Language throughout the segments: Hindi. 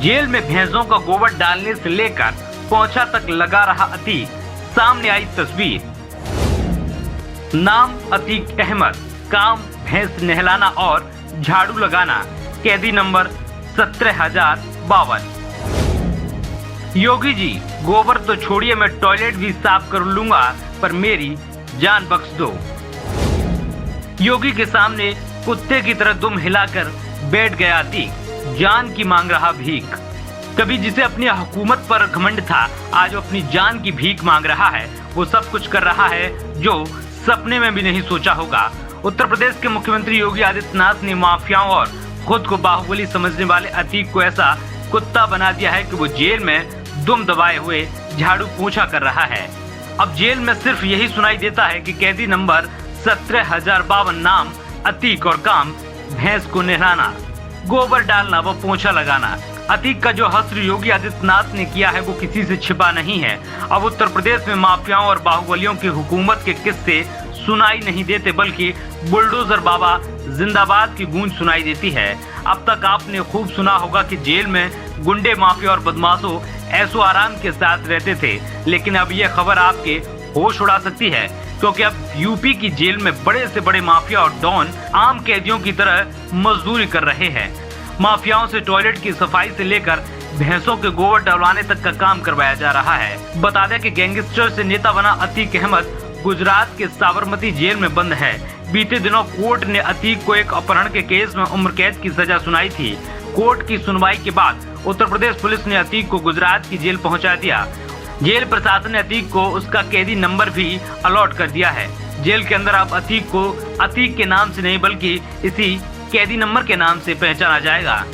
जेल में भैंसों का गोबर डालने से लेकर पोंछा तक लगा रहा अतीक। सामने आई तस्वीर। नाम अतीक अहमद, काम भैंस नहलाना और झाड़ू लगाना। कैदी नंबर 17,052। योगी जी, गोबर तो छोड़िए, मैं टॉयलेट भी साफ कर लूंगा, पर मेरी जान बख्श दो। योगी के सामने कुत्ते की तरह दुम हिलाकर बैठ गया अतीक, जान की मांग रहा भीख। कभी जिसे अपनी हुकूमत पर घमंड था, आज वो अपनी जान की भीख मांग रहा है। वो सब कुछ कर रहा है जो सपने में भी नहीं सोचा होगा। उत्तर प्रदेश के मुख्यमंत्री योगी आदित्यनाथ ने माफियाओं और खुद को बाहुबली समझने वाले अतीक को ऐसा कुत्ता बना दिया है कि वो जेल में दुम दबाए हुए झाड़ू पोंछा कर रहा है। अब जेल में सिर्फ यही सुनाई देता है कि कैदी नंबर 17,052, नाम अतीक और काम भैंस को नहलाना, गोबर डालना व पोंछा लगाना। अतीक का जो हश्र योगी आदित्यनाथ ने किया है वो किसी से छिपा नहीं है। अब उत्तर प्रदेश में माफियाओं और बाहुबलियों की हुकूमत के किस्से सुनाई नहीं देते, बल्कि बुलडोजर बाबा जिंदाबाद की गूंज सुनाई देती है। अब तक आपने खूब सुना होगा कि जेल में गुंडे, माफिया और बदमाशों ऐशो आराम के साथ रहते थे, लेकिन अब यह खबर आपके होश उड़ा सकती है, क्योंकि अब यूपी की जेल में बड़े से बड़े माफिया और डॉन आम कैदियों की तरह मजदूरी कर रहे हैं। माफियाओं से टॉयलेट की सफाई से लेकर भैंसों के गोबर डलवाने तक का काम करवाया जा रहा है। बता दें कि गैंगस्टर से नेता बना अतीक अहमद गुजरात के साबरमती जेल में बंद है। बीते दिनों कोर्ट ने अतीक को एक अपहरण के केस में उम्र कैद की सजा सुनाई थी। कोर्ट की सुनवाई के बाद उत्तर प्रदेश पुलिस ने अतीक को गुजरात की जेल पहुंचा दिया। जेल प्रशासन ने अतीक को उसका कैदी नंबर भी अलॉट कर दिया है। जेल के अंदर अब अतीक को अतीक के नाम से नहीं बल्कि इसी कैदी नंबर के नाम से पहचाना जाएगा।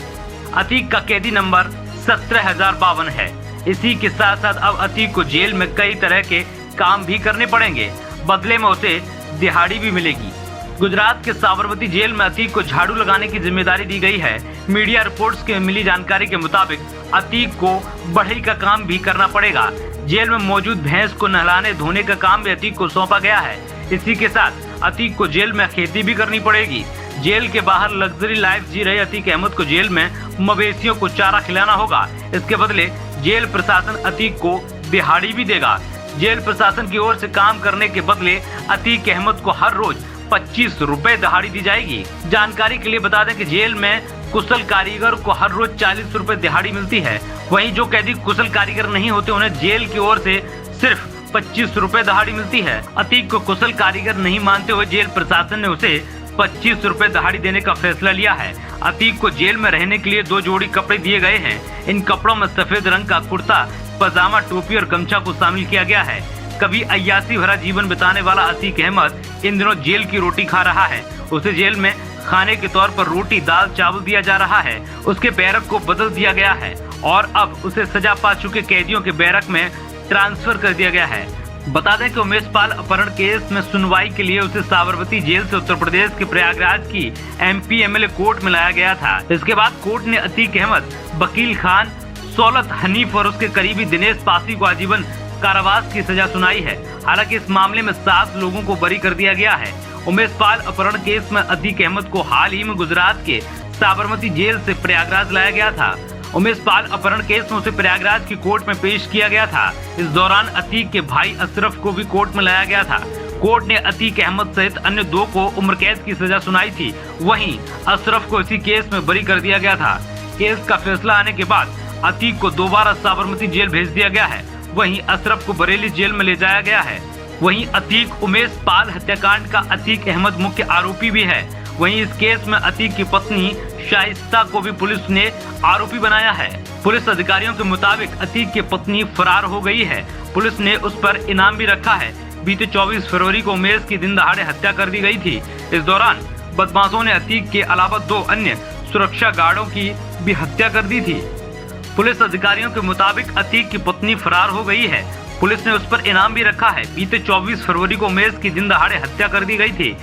अतीक का कैदी नंबर 17,052 है। इसी के साथ साथ अब अतीक को जेल में कई तरह के काम भी करने पड़ेंगे, बदले में उसे दिहाड़ी भी मिलेगी। गुजरात के साबरमती जेल में अतीक को झाड़ू लगाने की जिम्मेदारी दी गई है। मीडिया रिपोर्ट्स के मिली जानकारी के मुताबिक अतीक को बढ़ई का काम भी करना पड़ेगा। जेल में मौजूद भैंस को नहलाने धोने का काम भी अतीक को सौंपा गया है। इसी के साथ अतीक को जेल में खेती भी करनी पड़ेगी। जेल के बाहर लग्जरी लाइफ जी रहे अतीक अहमद को जेल में मवेशियों को चारा खिलाना होगा। इसके बदले जेल प्रशासन अतीक को दिहाड़ी भी देगा। जेल प्रशासन की ओर से काम करने के बदले अतीक अहमद को हर रोज 25 रुपए दिहाड़ी दी जाएगी। जानकारी के लिए बता दें कि जेल में कुशल कारीगर को हर रोज 40 रुपए दिहाड़ी मिलती है। वहीं जो कैदी कुशल कारीगर नहीं होते उन्हें जेल की ओर से सिर्फ 25 रुपए दिहाड़ी मिलती है। अतीक को कुशल कारीगर नहीं मानते हुए जेल प्रशासन ने उसे 25 रुपए दिहाड़ी देने का फैसला लिया है। अतीक को जेल में रहने के लिए 2 जोड़ी कपड़े दिए गए हैं। इन कपड़ों में सफेद रंग का कुर्ता, पजामा, टोपी और गमछा को शामिल किया गया है। कभी अय्यासी भरा जीवन बिताने वाला अतीक अहमद इन दिनों जेल की रोटी खा रहा है। उसे जेल में खाने के तौर पर रोटी, दाल, चावल दिया जा रहा है। उसके बैरक को बदल दिया गया है और अब उसे सजा पा चुके कैदियों के बैरक में ट्रांसफर कर दिया गया है। बता दें कि उमेश पाल अपहरण केस में सुनवाई के लिए उसे साबरमती जेल से उत्तर प्रदेश के प्रयागराज की MP MLA कोर्ट में लाया गया था। इसके बाद कोर्ट ने अतीक अहमद, वकील खान, सौलत हनीफ और उसके करीबी दिनेश पासी को आजीवन कारावास की सजा सुनाई है। हालांकि इस मामले में 7 लोगों को बरी कर दिया गया है। उमेश पाल अपहरण केस में अतीक अहमद को हाल ही में गुजरात के साबरमती जेल से प्रयागराज लाया गया था। उमेश पाल अपहरण केस में उसे प्रयागराज की कोर्ट में पेश किया गया था। इस दौरान अतीक के भाई अशरफ को भी कोर्ट में लाया गया था। कोर्ट ने अतीक अहमद सहित अन्य 2 को उम्र कैद की सजा सुनाई थी। वहीं अशरफ को इसी केस में बरी कर दिया गया था। केस का फैसला आने के बाद अतीक को दोबारा साबरमती जेल भेज दिया गया है। वहीं अशरफ को बरेली जेल में ले जाया गया है। वहीं अतीक उमेश पाल हत्याकांड का अतीक अहमद मुख्य आरोपी भी है। वहीं इस केस में अतीक की पत्नी शाइस्ता को भी पुलिस ने आरोपी बनाया है। पुलिस अधिकारियों के मुताबिक अतीक की पत्नी फरार हो गई है। पुलिस ने उस पर इनाम भी रखा है। बीते 24 फरवरी को उमेश की दिन दहाड़े हत्या कर दी गई थी। इस दौरान बदमाशों ने अतीक के अलावा 2 अन्य सुरक्षा गार्डों की भी हत्या कर दी थी। पुलिस अधिकारियों के मुताबिक अतीक की पत्नी फरार हो गई है। पुलिस ने उस पर इनाम भी रखा है। बीते 24 फरवरी को उमेश की दिन दहाड़े हत्या कर दी गई थी।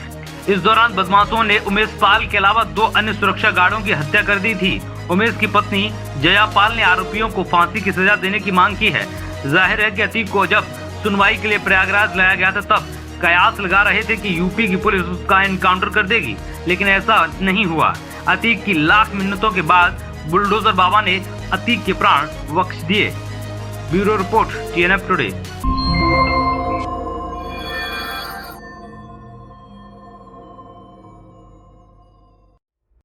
इस दौरान बदमाशों ने उमेश पाल के अलावा 2 अन्य सुरक्षा गार्डों की हत्या कर दी थी। उमेश की पत्नी जया पाल ने आरोपियों को फांसी की सजा देने की मांग की है। जाहिर है कि अतीक को जब सुनवाई के लिए प्रयागराज लाया गया था तब कयास लगा रहे थे कि यूपी की पुलिस उसका एनकाउंटर कर देगी, लेकिन ऐसा नहीं हुआ। अतीक की लाख मिन्नतों के बाद बुलडोजर बाबा ने अतीक के प्राण बख्श दिए। Bureau report TNF today.